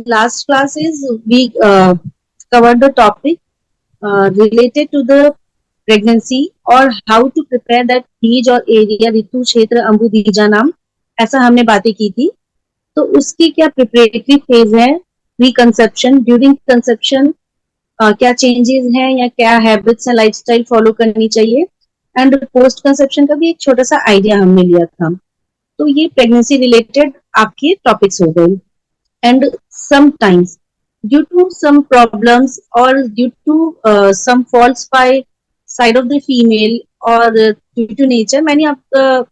last classes we covered the topic related to the pregnancy और how to prepare that बीज और area ऋतु क्षेत्र अम्बुदीजा नाम ऐसा हमने बातें की थी. तो उसकी क्या प्रिपरेटरी फेज है, प्री कंसेप्शन, ड्यूरिंग कंसेप्शन क्या चेंजेस हैं या क्या हैबिट्स हैं लाइफस्टाइल फॉलो करनी चाहिए, एंड पोस्ट कंसेप्शन का भी एक छोटा सा आइडिया हमने लिया था. तो ये प्रेगनेंसी रिलेटेड आपके टॉपिक्स हो गए. And sometimes due to some problems और due to some faults by side of the female और due to nature many of the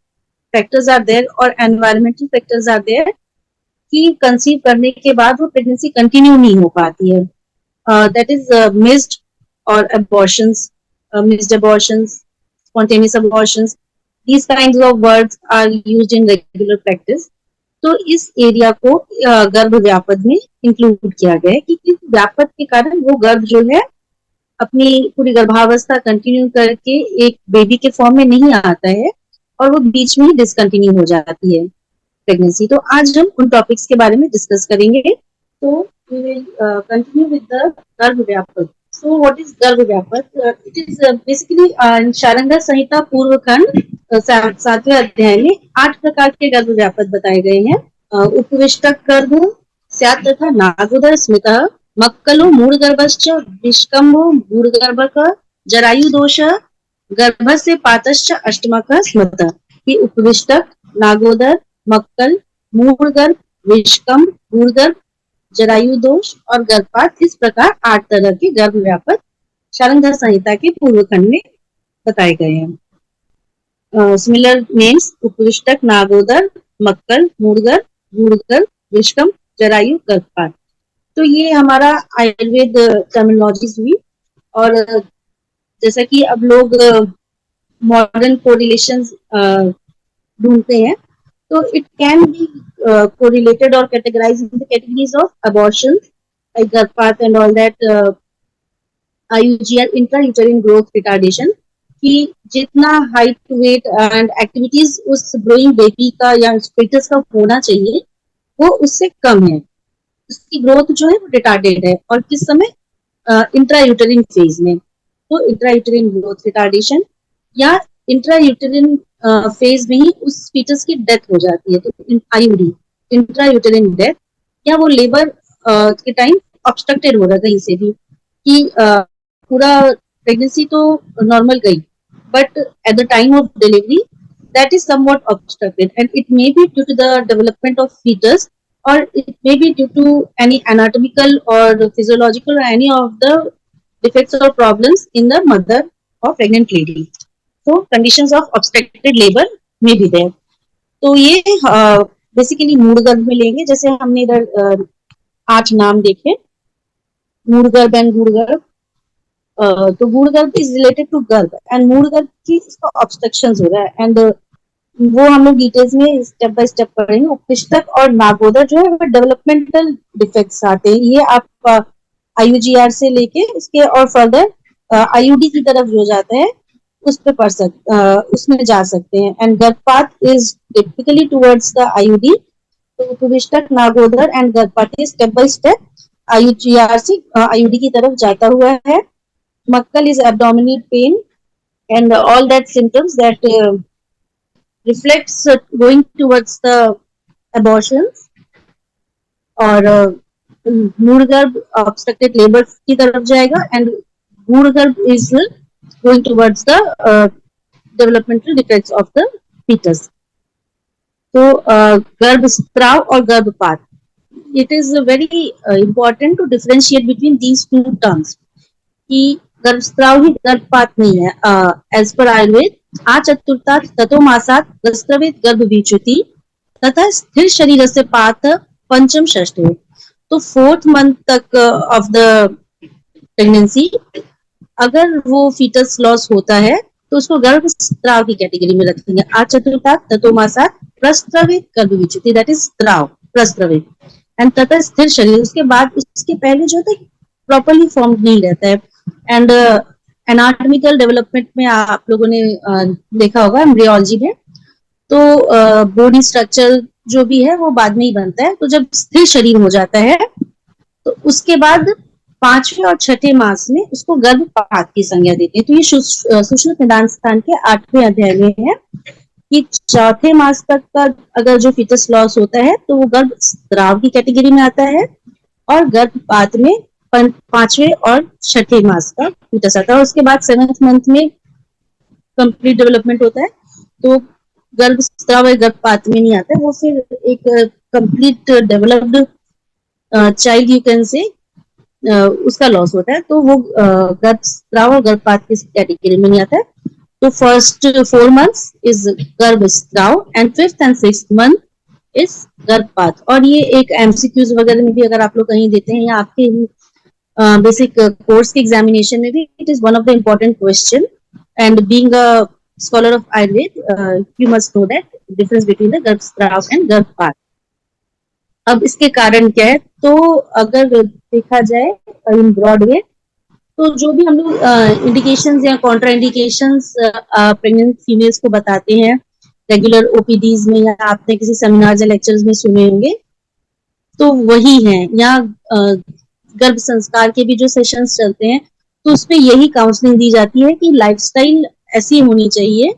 factors are there और एनवायरमेंटल फैक्टर्स आर देयर कि conceive करने के बाद वो प्रेगनेंसी कंटिन्यू नहीं हो पाती है. दैट इज मिस्ड और abortions, missed abortions, spontaneous abortions, these kinds of words are used in regular practice. तो इस एरिया को गर्भ व्यापद में इंक्लूड किया गया है कि इस व्यापद के कारण वो गर्भ जो है अपनी पूरी गर्भावस्था कंटिन्यू करके एक बेबी के फॉर्म में नहीं आता है और वो बीच में ही डिसकंटिन्यू हो जाती है प्रेगनेंसी. तो आज हम उन टॉपिक्स के बारे में डिस्कस करेंगे. तो we will continue with the गर्भ व्यापद. So what is गर्भ व्यापद? It is basically शारंगा संहिता पूर्व खंड 7वें अध्याय में 8 प्रकार के गर्भ व्यापद बताए गए हैं. उपविष्टक गर्भ, स्यात् तथा नागोदर स्मितः, मक्कलो मूढगर्भश्च, विष्कम्भो मूढगर्भकः, जरायु दोष, गर्भस्य पातश्च अष्टमकः स्मृतः. कि उपविष्टक, नागोदर, मक्कल, मूढगर्भ, विष्कम्भ, मूढगर्भ, जरायु दोष और गर्भपात, इस प्रकार 8 तरह के गर्भ व्यापद शारंगा संहिता के पूर्व खंड में बताए गए हैं. सिमिलर नेम्स उपविष्टक, नागोदर, मक्कल, मूढगर्भ, गूढ़गर्भ, विष्कम्भ, जरायु, गर्भपात. तो ये हमारा आयुर्वेद टर्मिनोलॉजीज हुई. और जैसा कि अब लोग मॉडर्न कोरिलेशंस ढूंढते हैं, so it can be correlated or categorized in the categories of abortions like गर्भपात and all that, IUGR intrauterine growth retardation, कि जितना हाइट, वेट एंड एक्टिविटीज उस ग्रोइंग बेबी का या फेटस का होना चाहिए वो उससे कम है, उसकी ग्रोथ जो है वो रिटार्डेड है. और किस समय? इंट्रायूटेरिन फेज में. तो इंट्रायूटेरिन ग्रोथ रिटार्डेशन या इंट्रायूटेरिन फेज में ही उस फीटस की डेथ हो जाती है. तो आईयूडी, इंट्रायूटेरिन डेथ, या वो लेबर के टाइम ऑब्स्ट्रक्टेड हो रहा है कहीं से भी कि पूरा प्रेगनेंसी तो नॉर्मल गई but at the time of delivery that is somewhat obstructed and it may be due to the development of foetus or it may be due to any anatomical or physiological or any of the defects or problems in the mother or pregnant lady. So conditions of obstructed labor may be there. तो ये basically मूढ़गर्भ में लेंगे. जैसे हमने इधर 8 नाम देखे, मूढ़गर्भ and गूढ़गर्भ. तो गूढ़गर्भ इज रिलेटेड टू गर्भ एंड मूढ़गर्भ की इसका ऑब्स्ट्रक्शंस हो रहा है एंड वो हम लोग डिटेल्स में स्टेप बाय स्टेप पढ़ेंगे. उपविष्टक और नागोदर जो है डेवलपमेंटल डिफेक्ट्स आते हैं. ये आप आईयूजीआर से लेके इसके और फर्दर आईयूडी की तरफ जो जाता है उस पे उसमें जा सकते हैं. एंड गर्भपात is typically towards the IUD. तो उपविष्टक, नागोदर एंड गर्भपात स्टेप बाय स्टेप आईयूजीआर से आईयूडी की तरफ जाता हुआ है. मक्कल is abdominal pain and all that symptoms that reflects going towards the abortions. और मूढ़गर्भ obstructed labor की तरफ जाएगा and गूढ़गर्भ is going towards the developmental defects of the fetus. तो गर्भस्राव और गर्भपात, it is very important to differentiate between these two terms. कि गर्भस्राव ही गर्भपात नहीं है. एज पर आयुर्वेद आ चतुर्थात् ततो मासात् गर्भस्रवेत् गर्भविच्युति तथा स्थिर शरीरस्य पात पंचम षष्ठे. तो 4th मंथ तक ऑफ द प्रेगनेंसी अगर वो फीटस लॉस होता है तो उसको गर्भस्राव की कैटेगरी में रखेंगे. आ चतुर्थात् ततो मासात् प्रस्रवेत् गर्भविच्युति, दैट इज स्राव, प्रस्रवेत्. एंड तथा स्थिर शरीर, उसके बाद उसके पहले जो होता है प्रॉपरली फॉर्म नहीं रहता है. एंड एनाटॉमिकल डेवलपमेंट में आप लोगों ने देखा होगा एम्ब्रियोलॉजी में, तो बॉडी स्ट्रक्चर जो भी है वो बाद में ही बनता है. तो जब स्थिर शरीर हो जाता है तो उसके बाद 5वें और 6ठे मास में उसको गर्भपात की संज्ञा देते हैं। तो ये सूक्ष्म पिंडांड स्थान के 8वें अध्याय में है कि चौथे मास तक का अगर जो फीटस लॉस होता है तो वो गर्भ स्राव की कैटेगरी में आता है, और गर्भपात में 5वें और 6ठे मास का फीटस आता है। उसके बाद 7th मंथ में कंप्लीट डेवलपमेंट होता है, तो गर्भ स्राव गर्भपात में नहीं आता है, वो फिर एक complete developed child you can से उसका लॉस होता है, तो वो गर्भ स्राव और गर्भपात की कैटेगरी में नहीं आता है। तो फर्स्ट 4 months इज गर्भ स्राव and 5th and 6th month is गर्भपात। और ये एक एमसीक्यूज वगैरह में भी अगर आप लोग कहीं देते हैं या आपके बेसिक कोर्स के एग्जामिनेशन में भी, it is one of the important question. And being a scholar of Ayurveda you must know that difference between the गर्भ स्राव एंड गर्भपात। अब इसके कारण क्या है, तो अगर देखा जाए इन ब्रॉड वे, तो जो भी हम लोग इंडिकेशंस या कॉन्ट्रा इंडिकेशंस प्रेग्नेंट फीमेल्स को बताते हैं रेगुलर ओपीडीज में, या आपने किसी सेमिनार्स या लेक्चर्स में सुने होंगे, तो वही है। या गर्भ संस्कार के भी जो सेशंस चलते हैं, तो उसमें यही काउंसलिंग दी जाती है कि लाइफस्टाइल ऐसी होनी चाहिए,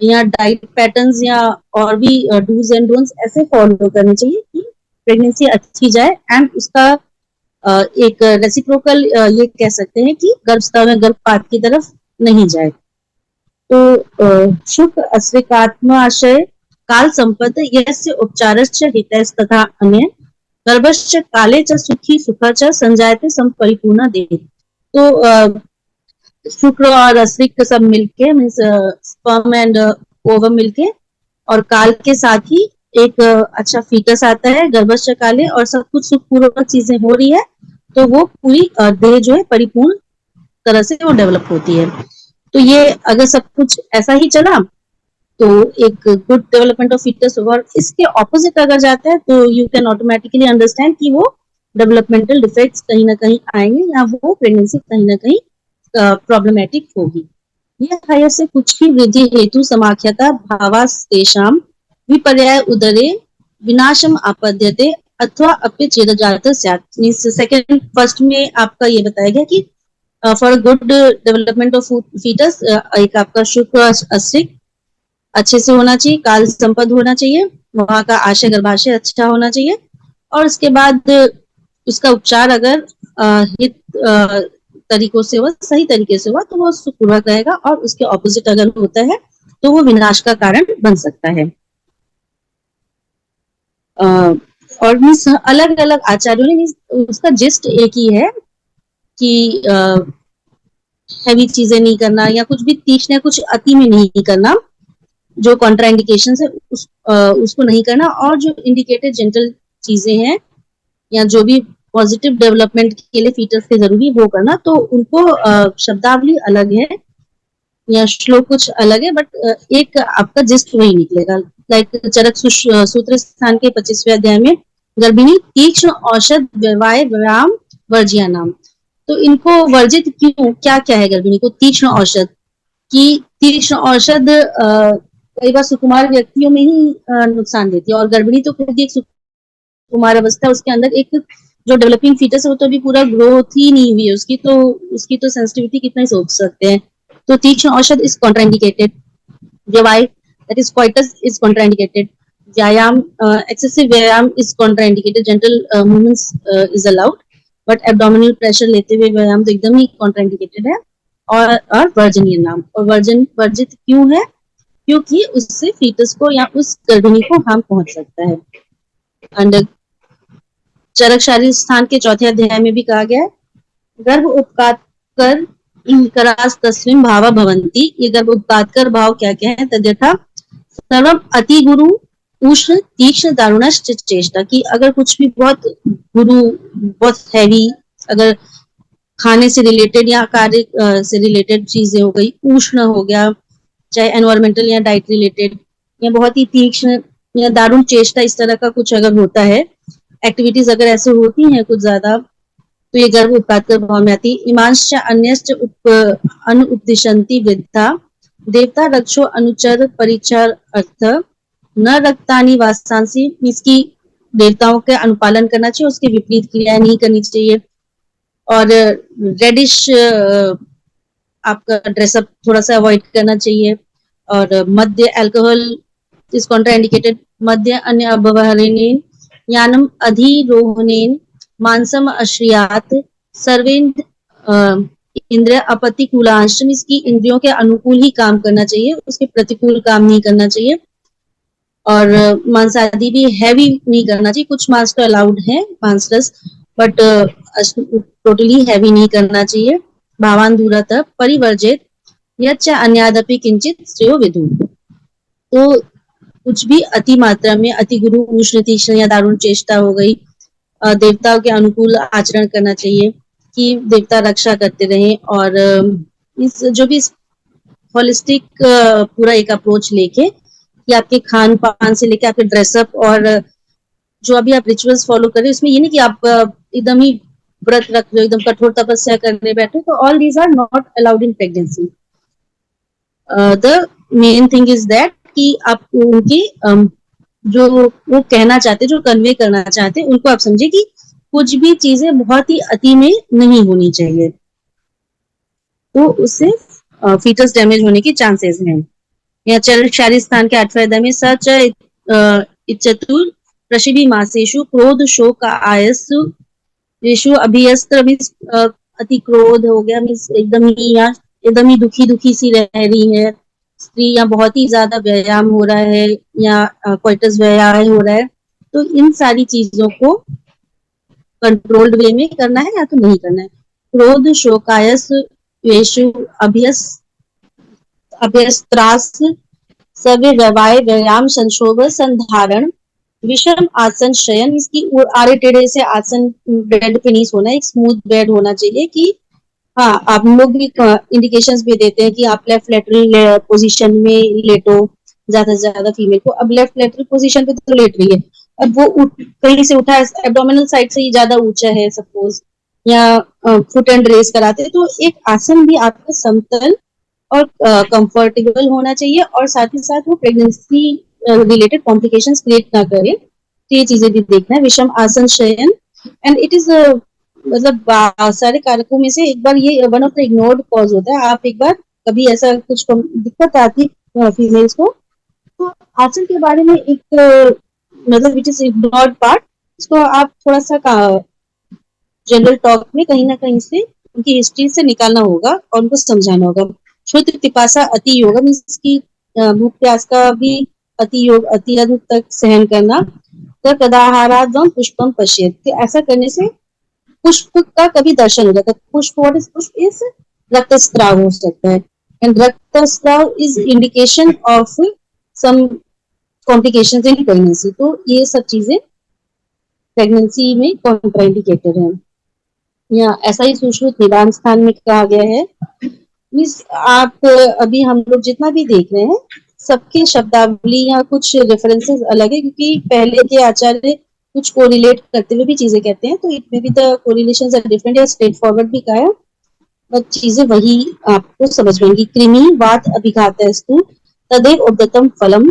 या डाइट पैटर्न्स या और भी डूज एंड डोंट्स ऐसे फॉलो करने चाहिए कि प्रेगनेंसी अच्छी जाए, एंड उसका एक रेसिप्रोकल ये कह सकते हैं कि गर्भस्राव में गर्भपात की तरफ नहीं जाए। तो शुक अस्विकात्माशय काल संपद यस्य उपचारश्च हितैस् तथा अन्य गर्भश्च काले च सुखी सुखा च संजायते संपरिपूर्णा दे। तो शुक्र और अस्विक सब मिलके मीन्स स्पर्म एंड ओवम मिलके और काल के साथ ही एक अच्छा फीटस आता है, गर्भश्च काले, और सब कुछ सुखपूर्वक चीजें हो रही है, तो वो पूरी देह जो है परिपूर्ण तरह से वो डेवलप होती है। तो ये अगर सब कुछ ऐसा ही चला तो एक गुड डेवलपमेंट ऑफ फीटस होगा। और इसके ऑपोजिट अगर जाता है तो यू कैन ऑटोमेटिकली अंडरस्टैंड कि वो डेवलपमेंटल डिफेक्ट्स कहीं ना कहीं आएंगे, या वो प्रेगनेंसी कहीं ना कहीं प्रॉब्लमेटिक होगी। यह हय से कुछ भी वृद्धि हेतु समाख्यता भावास्तेषां विपर्याय उदरे विनाशम आपद्यते अथवा अपि छेदजात स्यात्। मींस सेकंड फर्स्ट में आपका ये बताया गया कि for good development of foetus एक आपका शुक्र अस्विक अच्छे से होना चाहिए, काल संपद होना चाहिए, वहां का आशय गर्भाशय अच्छा होना चाहिए, और उसके बाद उसका उपचार अगर हित तरीकों से हुआ, सही तरीके से हुआ, तो वो सुखपूर्वक रहेगा, और उसके ऑपोजिट अगर होता है तो वो विनाश का कारण बन सकता है। और मीन्स अलग अलग आचार्यों ने उसका जिस्ट एक ही है कि हैवी चीजें नहीं करना, या कुछ भी तीक्ष्ण, कुछ अति में नहीं करना, जो कॉन्ट्राइंडिकेशन है उसको नहीं करना, और जो इंडिकेटेड जेंटल चीजें हैं या जो भी पॉजिटिव डेवलपमेंट के लिए फीटस के जरूरी वो करना, तो उनको शब्दावली अलग है या श्लोक कुछ अलग है, बट एक आपका जिस्ट वही निकलेगा। लाइक चरक सूत्र स्थान के 25वें अध्याय में गर्भिणी तीक्ष्ण औषध व्यवाय व्यायाम वर्जिया नाम। तो इनको वर्जित क्यों, क्या क्या है गर्भिणी को? तीक्ष्ण औषध की तीक्ष्ण औषध कई बार सुकुमार व्यक्तियों में ही नुकसान देती है, और गर्भिणी तो खुद एक सुकुमार अवस्था, उसके अंदर एक जो डेवलपिंग फीटस है वो तो अभी पूरा ग्रोथ ही नहीं हुई है उसकी तो सेंसिटिविटी कितना ही सोच सकते हैं। तो तीक्ष्ण औषध इज कॉन्ट्राइंडिकेटेड, व्यवाय that is coitus is contraindicated, व्यायाम एक्सेसिव व्यायाम is contraindicated, gentle movements is allowed, but abdominal pressure लेते हुए व्यायाम तो एकदम ही कॉन्ट्राइंडिकेटेड है। और वर्जनीय नाम, और वर्जित क्यों है? क्योंकि उससे फीटस को या उस गर्भिणी को हार्म पहुंच सकता है। एंड चरक शारीर स्थान के 4थे अध्याय में भी कहा गया है गर्भ उपकात कर करास तस्मिन् भावा भवंती। ये गर्भ उपकात कर भाव क्या क्या है? तद्यथा सर्वम अति गुरु उष्ण तीक्ष्ण दारुणश्च चेष्टा, की अगर कुछ भी बहुत गुरु बहुत हैवी, अगर खाने से रिलेटेड या कार्य से रिलेटेड चीजें हो गई, उष्ण हो गया, चाहे एनवायरमेंटल या डाइट रिलेटेड, या बहुत ही तीक्ष्ण या दारुण चेष्टा, इस तरह का कुछ अगर होता है, एक्टिविटीज अगर ऐसे होती हैं कुछ ज्यादा, तो ये गर्भ उत्पाद कर भाव में आती। इमांश्च अन्यश्च अनुपदिशन्ति वृद्धा देवता रक्षो अनुचर परिचर अर्थ न रक्तानि वासांसी। इसकी देवताओं के अनुपालन करना चाहिए, उसके विपरीत क्रियाएं नहीं करनी चाहिए। और रेडिश आपका ड्रेसअप थोड़ा सा अवॉइड करना चाहिए। और मद्य अल्कोहल इज कॉन्ट्राइंडिकेटेड। मद्य अन्य अव्यवहारेण ज्ञानम अधिरोहणेन मानसम अश्रियात सर्वेन्द्र इंद्रिय अपतिकूलांश, इसकी इंद्रियों के अनुकूल ही काम करना चाहिए, उसके प्रतिकूल काम नहीं करना चाहिए। और मांस आदि भी हैवी नहीं करना चाहिए, कुछ मांस तो अलाउड है मांस रस, बट टोटली हैवी नहीं करना चाहिए। भावान दूरतः परिवर्जित यच्च अन्यादपि किंचित श्रेयो विदु। तो कुछ भी अति मात्रा में, अति गुरु उष्ण तीक्ष्ण या दारुण चेष्टा हो गई, देवताओं के अनुकूल आचरण करना चाहिए कि देवता रक्षा करते रहे। और इस जो भी होलिस्टिक पूरा एक अप्रोच लेके कि आपके खान पान से लेके आपके ड्रेसअप और जो अभी आप रिचुअल्स फॉलो कर रहे हैं, उसमें ये नहीं कि आप एकदम ही व्रत रख रहे हो, एकदम कठोर तपस्या करने बैठे, तो all these are not allowed in pregnancy. The main thing is that कि आप उनकी जो वो कहना चाहते, जो कन्वे करना चाहते, उनको आप समझे कि कुछ भी चीजें बहुत ही अति में नहीं होनी चाहिए, तो उससे फीटस डैमेज होने की चांसेस हैं। या शारीर स्थान के 8वें अध्याय में सच चतुर प्रशिवी मासेशु क्रोध शोक आयसु येषु अभियस्त्र मीन्स अति क्रोध हो गया, मीन्स एकदम ही दुखी दुखी सी रह रही है स्त्री, या बहुत ही ज्यादा व्यायाम हो रहा है, या क्वाइटस व्यायाम हो रहा है, तो इन सारी चीजों को कंट्रोल्ड वे में करना है या तो नहीं करना है। क्रोध शोकायस येषु अभ्यस्त्रास सव्य व्यवाय व्यायाम संशोभ संधारण विषम आसन शयन, इसकी आड़े टेढ़े से आसन बेड पे नहीं सोना, एक स्मूथ बेड होना चाहिए। कि हाँ, आप लोग भी इंडिकेशंस भी देते हैं कि आप लेफ्ट लेटरल पोजीशन में लेटो, ज्यादा से ज्यादा फीमेल को। अब लेफ्ट लेटरल पोजीशन पे तो लेट रही है, अब वो कहीं से उठा, एब्डोमिनल साइड से ही ज्यादा ऊंचा है सपोज, या फुट एंड रेस कराते हैं, तो एक आसन भी आपका समतल और कंफर्टेबल होना चाहिए, और साथ ही साथ वो प्रेगनेंसी रिलेटेड कॉम्प्लिकेशंस क्रिएट ना करे, तो ये चीजें भी देखना है। विषम आसन शयन, एंड इट इज मतलब सारे कारकों में से एक बार ये one of the ignored cause होता है। आप एक बार कभी ऐसा कुछ दिक्कत आती है फीमेल्स को, तो आसन के बारे में एक मतलब विच इज इग्नोर्ड पार्ट, इसको आप थोड़ा सा जनरल टॉक में कहीं ना कहीं से उनकी हिस्ट्री से निकालना होगा और उनको समझाना होगा। क्षुद्र पिपासा अति योग, मीन्स की भूख प्यास का भी अति योग, अति हद तक सहन करना। तदाहाराद्वम पुष्पम पश्येत, ऐसा करने से पुष्प का कभी दर्शन हो जाता है। पुष्प, व्हाट इज पुष्प? इज रक्तस्राव हो सकता है, एंड रक्तस्राव is indication of some complications in pregnancy. तो ये सब चीजें प्रेगनेंसी में कॉन्ट्राइंडिकेटेड है। या ऐसा ही सुश्रुत निदान स्थान में कहा गया है। मीन्स आप अभी हम लोग जितना भी देख रहे हैं, सबके शब्दावली या कुछ रेफरेंसेस अलग है, क्योंकि पहले के आचार्य कुछ कोरिलेट करते हुए भी चीजें कहते हैं, तो it may be the correlations are different या स्ट्रेट फॉरवर्ड भी कहा है, बट चीजें वही आपको समझ में आएंगी। कृमि वात अभिघातस्तु तदेव उद्गतम फलम,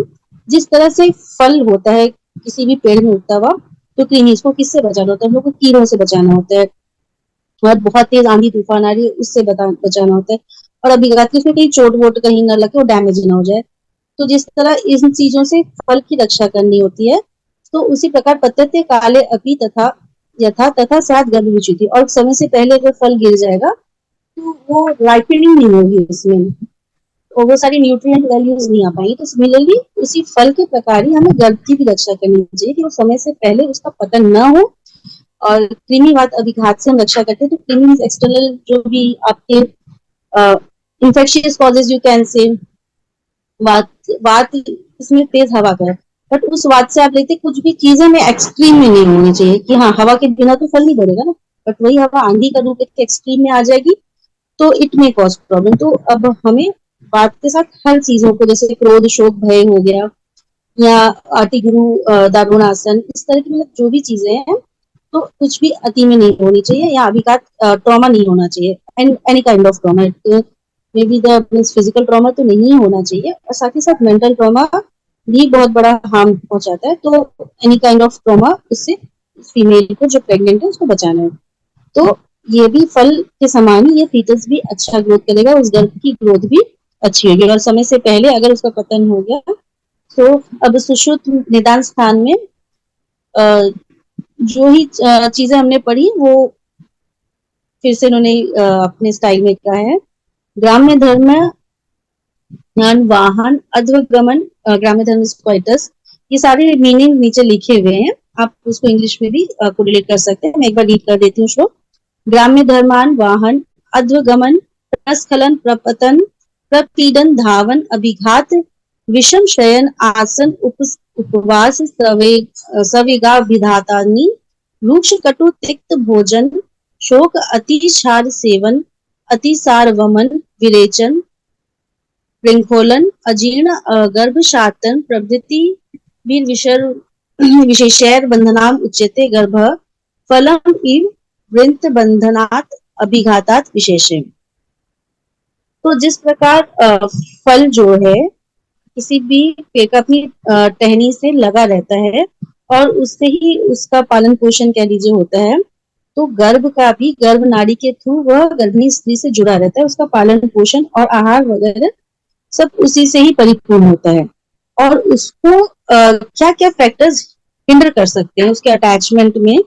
जिस तरह से फल होता है किसी भी पेड़ में उगता हुआ, तो कृमि, इसको किससे बचाना होता है? हम लोग को कीड़ों से बचाना होता है, और बहुत तेज आंधी तूफान आ रही है उससे बचाना होता है, और अभिघात उसमें कहीं चोट वोट कहीं ना लगे, वो डैमेज ना हो जाए। तो जिस तरह इन चीजों से फल की रक्षा करनी होती है, तो उसी प्रकार पत्यते काले अपि तथा यथा तथा साथ गर्भविच्युति, और समय से पहले अगर फल गिर जाएगा तो वो राइपनिंग नहीं होगी उसमें, और वो सारी न्यूट्रिएंट वैल्यूज नहीं आ पाएंगी। तो सिमिलरली उसी फल के प्रकार ही हमें गर्भ की भी रक्षा करनी चाहिए कि वो समय से पहले उसका पतन न हो। और कृमिवात अभिघात से हम रक्षा करते हैं, तो कृमि एक्सटर्नल जो भी आपके इंफेक्शियस कॉजेज यू कैन से, वात इसमें तेज हवा का है, बट उस वात से आप लेते कुछ भी चीजें में एक्सट्रीम में नहीं होनी चाहिए कि हाँ हवा के बिना तो फल नहीं बढ़ेगा ना, बट वही हवा आंधी का रूप एक्सट्रीम में आ जाएगी तो इट में कॉज प्रॉब्लम। तो अब हमें बात के साथ हर चीजों को, जैसे क्रोध शोक भय हो गया, या अतिगुरु दारुण आसन, इस तरह की मतलब जो भी चीजें हैं, तो कुछ भी अति में नहीं होनी चाहिए, या अभिघात ट्रॉमा नहीं होना चाहिए, any kind of trauma, may be the physical trauma तो नहीं होना चाहिए, और साथ ही साथ मेंटल ट्रॉमा भी बहुत बड़ा हार्म पहुंचाता है। तो एनी काइंड ऑफ ट्रॉमा उससे फीमेल को जो प्रेग्नेंट है उसको बचाना है। तो ये भी फल के समान ही ये फीटस भी अच्छा ग्रोथ करेगा, उस गर्भ की ग्रोथ भी अच्छी होगी। और समय से पहले अगर उसका पतन हो गया तो अब सुश्रुत निदान स्थान में जो ही चीजें हमने पढ़ी वो फिर से उन्होंने अपने स्टाइल में कहा है। ग्राम्य धर्म वाहन अध्वगमन ग्राम्य धर्म स्क्वाइटस, ये सारे मीनिंग नीचे लिखे हुए हैं, आप उसको इंग्लिश में भी कोरिलेट कर सकते हैं। मैं एक बार रीड कर देती हूँ श्लोक। ग्राम्य धर्मान वाहन अध्वगमन प्रस्खलन प्रपतन प्रपीडन धावन अभिघात विषम शयन आसन उपवास सवेगा विधातानि रूक्ष कटु तिक्त भोजन शोक अतिसार सेवन अतिसार वमन विरेचन प्रिंखोलन अजीर्ण गर्भशातन प्रभृति विशेषैर बंधनाम उच्यते गर्भ फलम इव वृंत बंधनात् अभिघातात विशेषे। तो जिस प्रकार फल जो है किसी भी पेड़ का अपनी टहनी से लगा रहता है और उससे ही उसका पालन पोषण कह लीजिए होता है, तो गर्भ का भी गर्भ नाड़ी के थ्रू वह गर्भिणी स्त्री से जुड़ा रहता है, उसका पालन पोषण और आहार वगैरह सब उसी से ही परिपूर्ण होता है। और उसको क्या क्या फैक्टर्स हिंडर कर सकते हैं उसके अटैचमेंट में,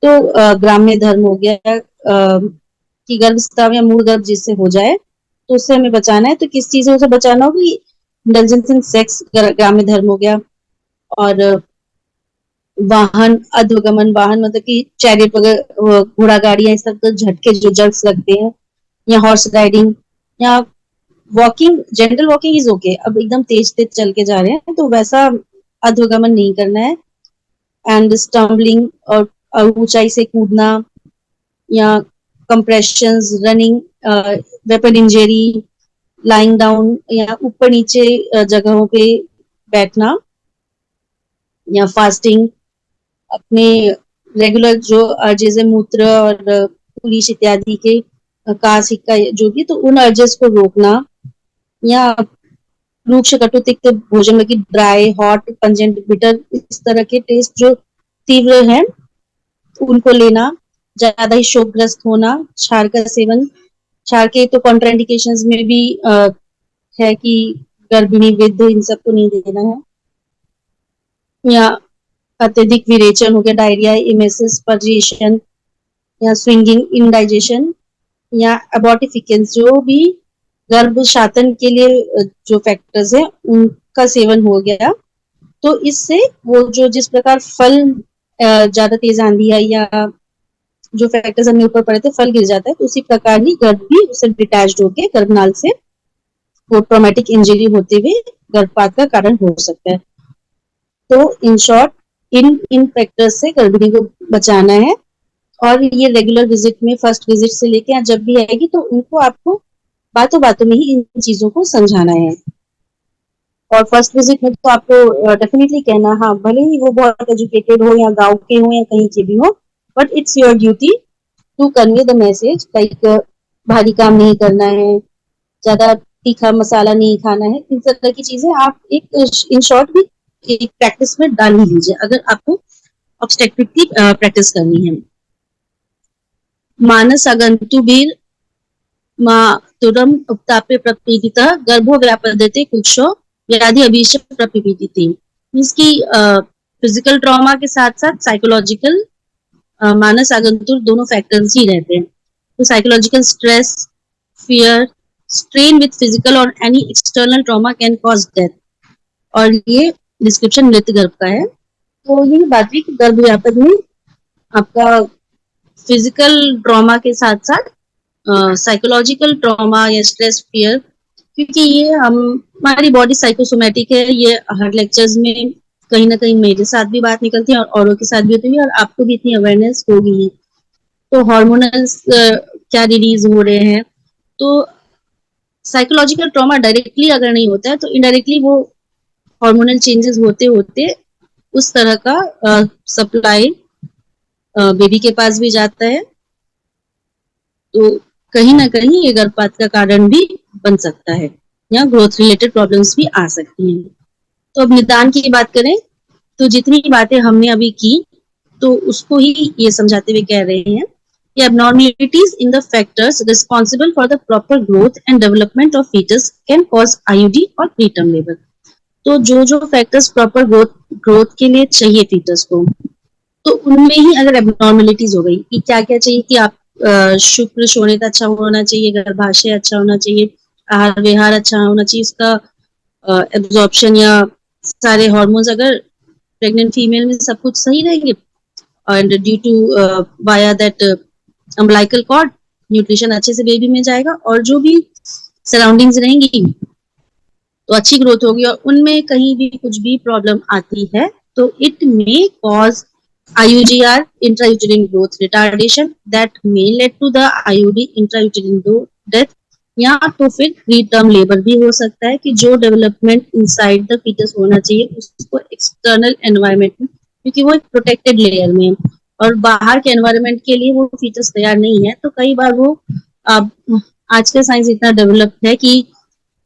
तो ग्राम्य धर्म हो गया कि गर्भस्राव या मूल गर्भ जिससे हो जाए तो उससे हमें बचाना है। तो किस चीज से उसे बचाना होगा? इंडल्जेंस इन सेक्स ग्राम्य धर्म हो गया। और वाहन अध्वगमन, वाहन मतलब कि चैरियट वगैरह घोड़ा गाड़ियां सब तो झटके जो जर्क्स लगते हैं, या हॉर्स राइडिंग या walking, general walking is okay, अब एकदम तेज तेज चल के जा रहे हैं तो वैसा अध्वगमन नहीं करना है। एंड स्टम्बलिंग और ऊंचाई से कूदना या compressions running weapon injury lying down या ऊपर नीचे जगहों पे बैठना या फास्टिंग, अपने रेगुलर जो अर्जेस है मूत्र और पुलिस इत्यादि के कास हिक्का जो भी, तो उन अर्जेस को रोकना या रूक्ष कटु तिक्त भोजन में ड्राई हॉट पंजेंट बिटर इस तरह के टेस्ट जो तीव्र हैं उनको लेना, ज्यादा ही शोकग्रस्त होना, क्षार का सेवन, क्षार के तो कॉन्ट्राइंडिकेशंस में भी है कि गर्भिणी वृद्ध इन सबको नहीं देना है। या अत्यधिक विरेचन हो गया, डायरिया, इमेसिस, पर्जिएशन या स्विंगिंग इंडाइजेशन या अबॉर्टिफिकेंस, जो भी गर्भशातन के लिए जो फैक्टर्स है उनका सेवन हो गया, तो इससे वो जो जिस प्रकार फल ज्यादा तेज आंधी है या जो फैक्टर्स हमने ऊपर पढ़े थे फल गिर जाता है, तो उसी प्रकार ही गर्भ भी उससे डिटैच्ड होकर गर्भनाल से वो ट्रॉमेटिक इंजरी होते हुए गर्भपात का कारण हो सकता है। तो in short in in factors से गर्भिणी को बचाना है। और ये रेगुलर विजिट में फर्स्ट विजिट से लेके जब भी आएगी तो उनको आपको बातों बातों में ही इन चीजों को समझाना है। और फर्स्ट विजिट में तो आपको डेफिनेटली कहना, हाँ भले ही वो बहुत एजुकेटेड हो या गांव के हो या कहीं के भी हो, but it's your duty to convey the message, like भारी काम नहीं करना है, ज्यादा तीखा मसाला नहीं खाना है, इन तरह की चीजें आप एक इन शॉर्ट भी एक प्रैक्टिस में डाल ही लीजिए अगर आपको ऑब्स्टेट्रिक की प्रैक्टिस करनी है। मानस अगंतुबीर मातुरम उपतापे प्रपीडिता गर्भो व्यापद्यते कुक्षो व्याधि अभीष्ट प्रपीडिति। मींस की फिजिकल ट्रॉमा के साथ साथ साइकोलॉजिकल मानस आगंतुक दोनों फैक्टर्स ही रहते हैं। तो psychological stress, fear, strain with physical और any external trauma can cause death. और ये डिस्क्रिप्शन मृत गर्भ का है। तो ये बात हुई कि गर्भ व्यापक में आपका फिजिकल ट्रॉमा के साथ साथ साइकोलॉजिकल ट्रॉमा या स्ट्रेस, फियर, क्योंकि ये हमारी बॉडी साइकोसोमेटिक है। ये हर लेक्चर्स में कहीं ना कहीं मेरे साथ भी बात निकलती है और औरों के साथ भी होती है और आपको भी इतनी अवेयरनेस होगी। तो हार्मोनल्स क्या रिलीज हो रहे हैं, तो साइकोलॉजिकल ट्रॉमा डायरेक्टली अगर नहीं होता है तो इनडायरेक्टली वो हार्मोनल चेंजेस होते होते उस तरह का सप्लाई बेबी के पास भी जाता है, तो कहीं ना कहीं ये गर्भपात का कारण भी बन सकता है या ग्रोथ रिलेटेड प्रॉब्लम्स भी आ सकती हैं। तो अब निदान की बात करें तो जितनी बातें हमने अभी की तो उसको ही ये समझाते हुए कह रहे हैं कि abnormalities in the factors responsible for the proper growth and development of fetus can cause IUD और preterm labor। तो जो जो फैक्टर्स प्रॉपर ग्रोथ के लिए चाहिए फीटस को, तो उनमें ही अगर एबनॉर्मेलिटीज हो गई कि क्या क्या चाहिए कि आप शुक्र शोणित अच्छा होना चाहिए, गर्भाशय अच्छा होना चाहिए, आहार विहार अच्छा होना चाहिए, इसका एब्जॉर्प्शन या सारे हार्मोन्स अगर प्रेग्नेंट फीमेल में सब कुछ सही रहेंगे and due to via that umbilical cord nutrition अच्छे से बेबी में जाएगा और जो भी सराउंडिंग्स रहेंगी तो अच्छी ग्रोथ होगी और उनमें कहीं भी कुछ भी प्रॉब्लम आती है तो it may cause IUGR intrauterine growth retardation that may lead to the IUD intrauterine death या तो फिर प्रीटर्म लेबर भी हो सकता है कि जो डेवलपमेंट इनसाइड द फीटस होना चाहिए उसको एक्सटर्नल एनवायरनमेंट में, क्योंकि वो एक प्रोटेक्टेड लेयर में है और बाहर के एनवायरनमेंट के लिए वो फीटस तैयार नहीं है, तो कई बार वो आज का साइंस इतना डेवलप है कि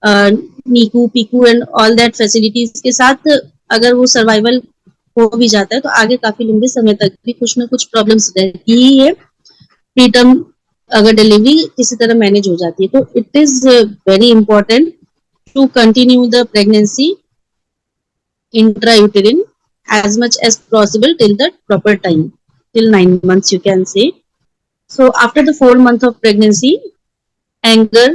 Neeku Piku and all that facilities के साथ अगर वो सर्वाइवल हो भी जाता है तो आगे काफी लंबे समय तक भी कुछ ना कुछ प्रॉब्लम्स रहती ही है। प्रीटर्म अगर डिलीवरी किसी तरह मैनेज हो जाती है तो it is very important to continue the pregnancy intrauterine as much as possible till the proper time, till 9 months you can say. So after the 4 month of pregnancy, anger,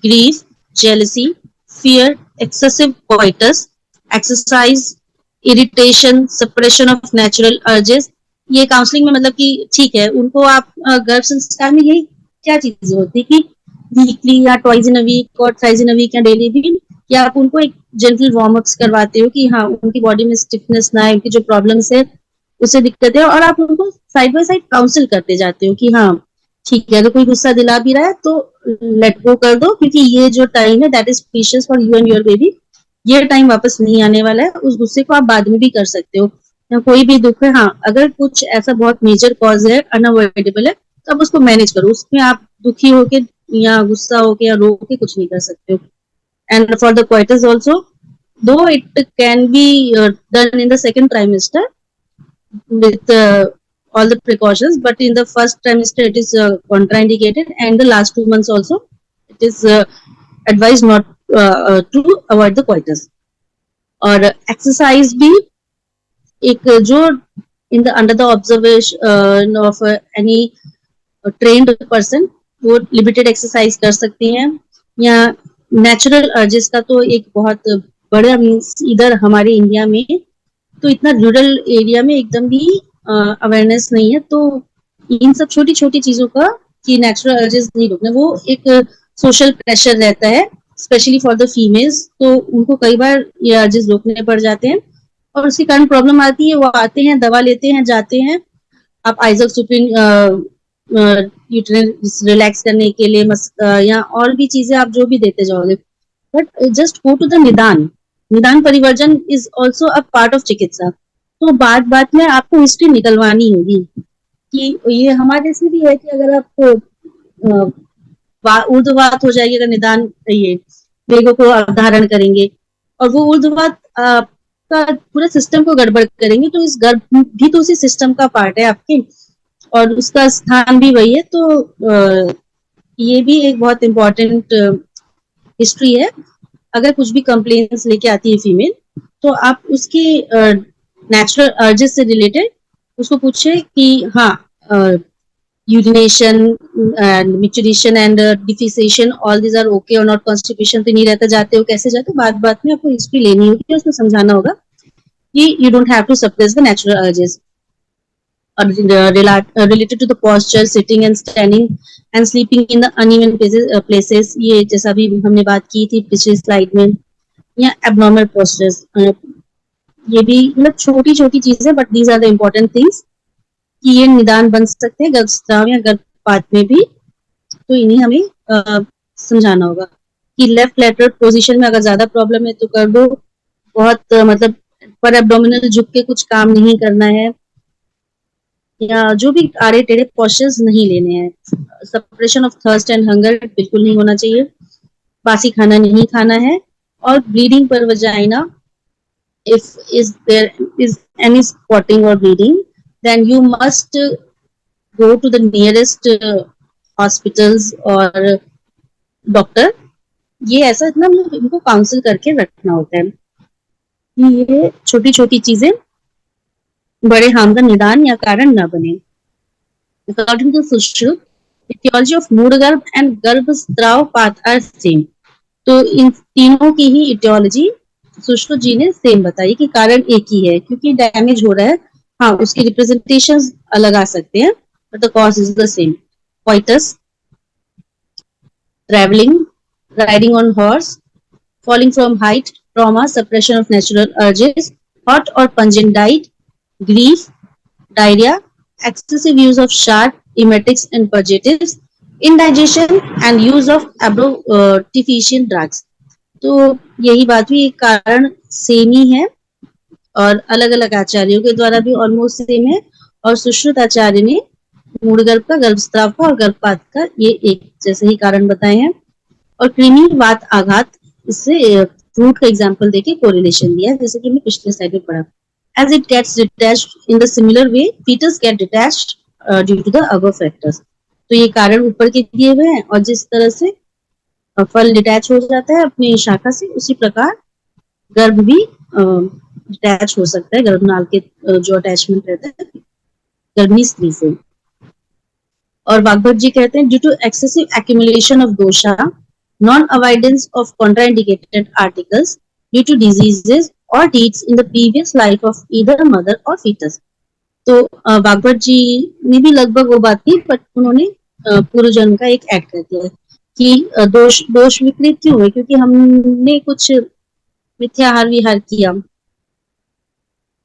grief, jealousy, fear, excessive coitus, exercise, irritation, suppression of natural urges, ये counselling में मतलब कि ठीक है उनको आप गर्भ संस्कार में यही क्या चीजें होती कि वीकली या ट्वाइस इन अ वीक और थ्राइस इन अ वीक या डेली भी या आप उनको एक जेंटल वार्म अप्स करवाते हो कि हाँ उनकी बॉडी में स्टिफनेस ना है, उनकी जो प्रॉब्लम्स है उससे दिक्कत है और आप उनको साइड बाय साइड काउंसिल करते जाते हो कि हाँ ठीक है अगर कोई गुस्सा दिला भी रहा है तो लेट गो कर दो क्योंकि ये जो टाइम है that is precious for you and your baby, ये टाइम वापस नहीं आने वाला है, उस गुस्से को आप बाद में भी कर सकते हो या कोई भी दुख है, हाँ अगर कुछ ऐसा बहुत मेजर कॉज है अनअवॉइडेबल है तो आप उसको मैनेज करो, उसमें आप दुखी होके या गुस्सा होके या रो के कुछ नहीं कर सकते हो। And for the coitus also though it can be done in the second trimester with all the precautions, but in the first trimester it is contraindicated and the last 2 months also it is advised not to avoid the coitus। और exercise भी एक जो in the under the observation of any trained person वो limited exercise कर सकते हैं या natural urges का तो एक बहुत बड़ा मीन्स इधर हमारे इंडिया में तो इतना रूरल एरिया में एकदम भी अवेयरनेस नहीं है, तो इन सब छोटी छोटी चीजों का कि नेचुरल अर्जेस नहीं रोकना वो एक सोशल प्रेशर रहता है स्पेशली फॉर द फीमेल्स, तो उनको कई बार ये अर्जेस रोकने पड़ जाते हैं और उसके कारण प्रॉब्लम आती है, वो आते हैं दवा लेते हैं जाते हैं, आप आइजोक्सिप्रिन रिलैक्स करने के लिए या और भी चीजें आप जो भी देते जाओगे, but just go to the निदान। निदान परिवर्जन is also a part of चिकित्सा, तो बात बात में आपको हिस्ट्री निकलवानी होगी कि ये हमारे देश में भी है कि अगर आपको ऊर्ध्ववात हो जाएगी अगर निदान ये वेगों को धारण करेंगे और वो ऊर्ध्ववात का पूरा सिस्टम को गड़बड़ करेंगे तो इस गर्भ भी तो उसी सिस्टम का पार्ट है आपके और उसका स्थान भी वही है, तो ये भी एक बहुत इम्पोर्टेंट हिस्ट्री है। अगर कुछ भी कंप्लेंट्स लेके आती है फीमेल तो आप उसकी नेचुरल अर्जेस से रिलेटेड उसको पूछे कि हाँ urination and micturition and defecation all these are okay और नॉट, कॉन्स्टिपेशन तो नहीं रहता, जाते हो कैसे जाते हो, बात बात में आपको हिस्ट्री लेनी होगी, उसको समझाना होगा कि you don't have to suppress the natural urges related to the posture, sitting and standing and sleeping in the uneven places, ये जैसा भी हमने बात की थी पिछली स्लाइड में, या abnormal postures, ये भी मतलब छोटी छोटी चीजें but these are the important things कि ये निदान बन सकते हैं गर्भस्राव या गर्भपात में भी, तो इन्हें हमें समझाना होगा कि लेफ्ट लेटरल पोजीशन में अगर ज्यादा प्रॉब्लम है तो कर दो, बहुत मतलब पर एब्डोमिनल झुक के कुछ काम नहीं करना है या जो भी आड़े टेढ़े पोस्चर्स नहीं लेने हैं, suppression of thirst and hunger बिल्कुल नहीं होना चाहिए, बासी खाना नहीं खाना है और ब्लीडिंग पर vagina if is there is any spotting or bleeding, then you must go to the nearest hospitals or doctor. ये ऐसा इतना इनको काउंसिल करके रखना होता है कि ये छोटी छोटी चीजें बड़े हार्म का निदान या कारण न बने. According to Sushruta, etiology of मूड गर्भ एंड गर्भ स्त्राव पाथ आर सेम. तो इन तीनों की ही इटियोलॉजी सुश्रुत जी ने सेम बताई कि कारण एक ही है, क्योंकि डैमेज हो रहा है. हाँ, उसके रिप्रेजेंटेशन अलग आ सकते हैं, but the cause is the same. coitus, traveling, riding on horse, falling from height, trauma, suppression of natural urges, hot or pungent diet, grief, diarrhea, excessive use of sharp emetics and purgatives, indigestion and use of abortifacient drugs. तो यही बात हुई, कारण same ही है और अलग अलग आचार्यों के द्वारा भी ऑलमोस्ट सेम है. और सुश्रुत आचार्य ने मूड गर्भ का, गर्भस्राव का और गर्भपात का ये एक जैसे ही कारण बताए हैं. और कृमि वात आघात, इससे फ्रूट का एग्जाम्पल देके कोरिलेशन दिया, जैसे कि हमने पिछले स्लाइड में पढ़ा. As it gets detached in the similar way, fetus get detached due to the above factors. तो ये कारण ऊपर के दिए हुए हैं, और जिस तरह से फल डिटैच हो जाता है अपनी शाखा से, उसी प्रकार गर्भ भी डिटैच हो सकता है, गर्भनाल के जो अटैचमेंट रहता है गर्भिणी स्त्री से. और वाग्भट जी कहते हैं, due to excessive accumulation of dosha, non avoidance of contraindicated articles due to diseases और deeds in the previous life of either mother और फीटस. तो वाग्भट जी ने भी लगभग वो बात की, बट उन्होंने पूर्व जन्म का एक ऐड कर दिया कि दोष विपरीत क्यों हुए, क्योंकि हमने कुछ मिथ्याहार विहार किया.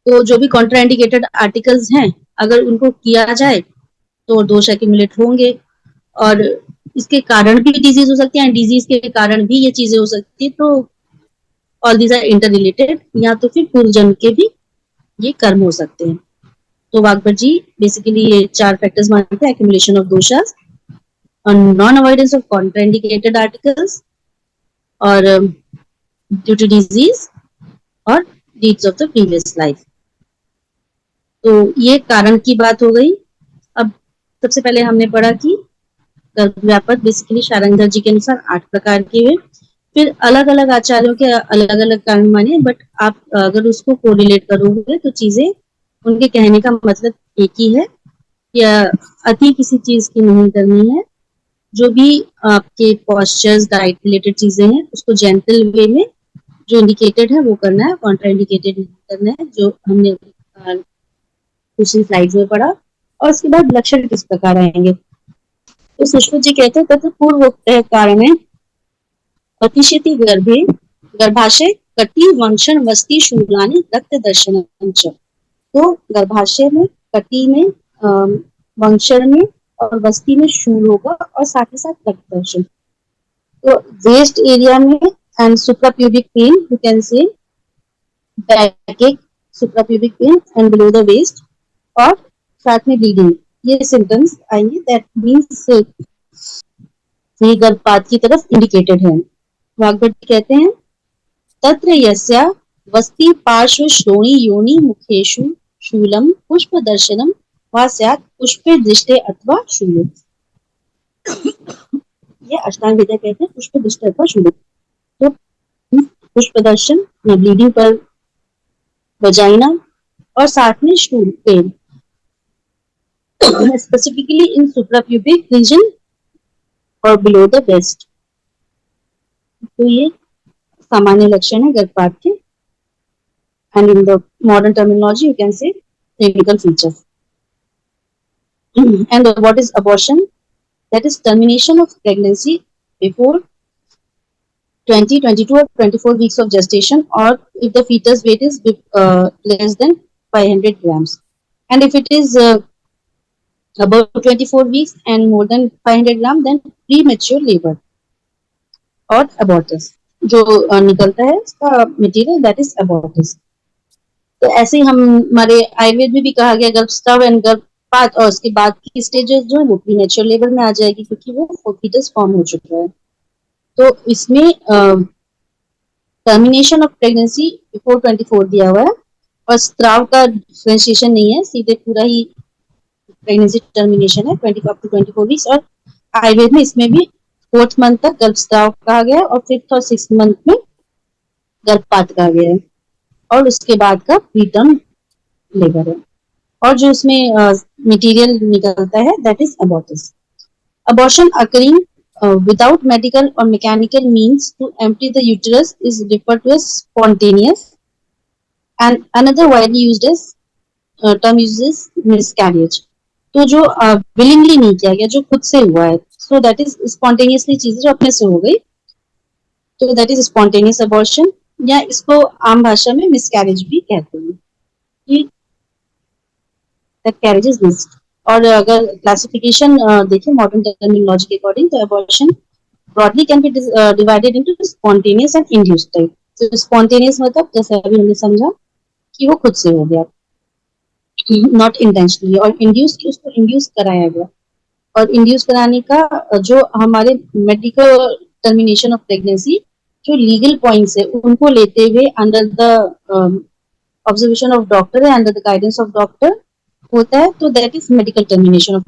तो जो भी कॉन्ट्राइंडिकेटेड आर्टिकल्स हैं, अगर उनको किया जाए तो दोष एक्यूमुलेट होंगे, और इसके कारण भी डिजीज हो सकती है, डिजीज के कारण भी ये चीजें हो सकती है. तो all these are interrelated, या तो फिर पूर्व जन्म के भी ये कर्म हो सकते हैं. तो वाग्भट जी बेसिकली ये 4 फैक्टर्स मानते हैं: accumulation of doshas, non avoidance of contraindicated articles, और ड्यू टू डिजीज और deeds of the previous life. तो ये कारण की बात हो गई. अब सबसे पहले हमने पढ़ा कि गर्भव्यापक बेसिकली शारंगधर जी के अनुसार 8 प्रकार के हुए. फिर अलग अलग आचार्यों के अलग अलग कारण माने, बट आप अगर उसको कोरिलेट करोगे तो चीजें, उनके कहने का मतलब एक ही है, या अति किसी चीज की नहीं करनी है. जो भी आपके पॉस्चर्स, डाइट रिलेटेड चीजें हैं, उसको जेंटल वे में जो इंडिकेटेड है वो करना है, कॉन्ट्रा इंडिकेटेड नहीं करना है, जो हमने पिछली स्लाइड्स में पढ़ा. और उसके बाद लक्षण किस प्रकार आएंगे. तो सुश्रुत जी कहते हैं, तथा पूर्वोक्त कारण है अतिशति गर्भे गर्भाशय कटी वंशन वस्ती शूलानि रक्त दर्शन. तो गर्भाशय में, कटी में, वंशन में और वस्ती में शूल होगा, और साथ ही साथ रक्त दर्शन. तो वेस्ट एरिया में and suprapubic pain, you can say backache, suprapubic pain and below the waist, और साथ में ब्लीडिंग, ये सिम्टम्स आएंगे. दैट मीन्स ये गर्भपात की तरफ इंडिकेटेड है. वाग्भट कहते हैं, तत्र यस्या वस्ति पार्श्व श्रोणी योनि मुखेषु शूलम पुष्प दर्शनम वा स्यात् पुष्पे दृष्टे अथवा शूले. ये अष्टांग हृदय कहते हैं पुष्प दृष्टि अथवा शूले. तो पुष्प दर्शन या ब्लीडिंग पर वजाइना, और साथ में शूल pain, specifically in suprapubic region और बिलो द ब्रेस्ट. तो ये सामान्य लक्षण है गर्भपात के, and in the modern terminology you can say clinical features. And what is abortion? That is termination of pregnancy before 20, 22 or 24 weeks of gestation, or if the fetus weight is less than 500 grams, and if it is above 24 weeks and more than 500 grams, then premature labor or abortus. जो निकलता है इसका material, that is अबॉर्टस. तो ऐसे ही हमारे आयुर्वेद में भी कहा गया गर्भस्राव एंड गर्भपात, और उसके बाद की स्टेजेस जो है वो प्रीमेच्योर लेबर में आ जाएगी, क्योंकि वो फीटस फॉर्म हो चुका है. तो इसमें टर्मिनेशन ऑफ प्रेगनेंसी बिफोर 24 दिया हुआ है और स्त्राव का डिफरेंशिएशन नहीं है, सीधे पूरा ही प्रेगनेंसी टर्मिनेशन है 25 टू 24 वीक्स। और आयुर्वेद में इसमें भी 4th मंथ तक गर्भस्राव कहा गया है और 5th और 6th मंथ में गर्भपात कहा गया है और उसके बाद का प्रीटर्म लेबर है। और जो उसमें मटेरियल निकलता है that is abortus. Abortion occurring without medical or mechanical means to empty the uterus is referred to as spontaneous, and another widely used as term uses miscarriage. तो जो willingly नहीं किया गया, जो खुद से हुआ है, so that is spontaneously चीजें जो अपने से हो गई, तो that is spontaneous abortion, या इसको आम भाषा में miscarriage भी कहते हैं कि that carriage is missed। और अगर क्लासिफिकेशन देखें मॉडर्न टर्मिनोलॉजी के अकॉर्डिंग, तो abortion broadly can be divided into spontaneous and induced type। तो spontaneous मतलब जैसे अभी हमने समझा कि वो खुद से हो गया, नॉट इंटेंशनली, और इंड्यूस की उसको इंड्यूस कराया गया। और इंड्यूस कराने का जो हमारे मेडिकल टर्मिनेशन ऑफ प्रेगनेंसी जो लीगल पॉइंट्स है उनको लेते हुए under the observation of doctor है, under the guidance of doctor होता है, तो that is medical termination of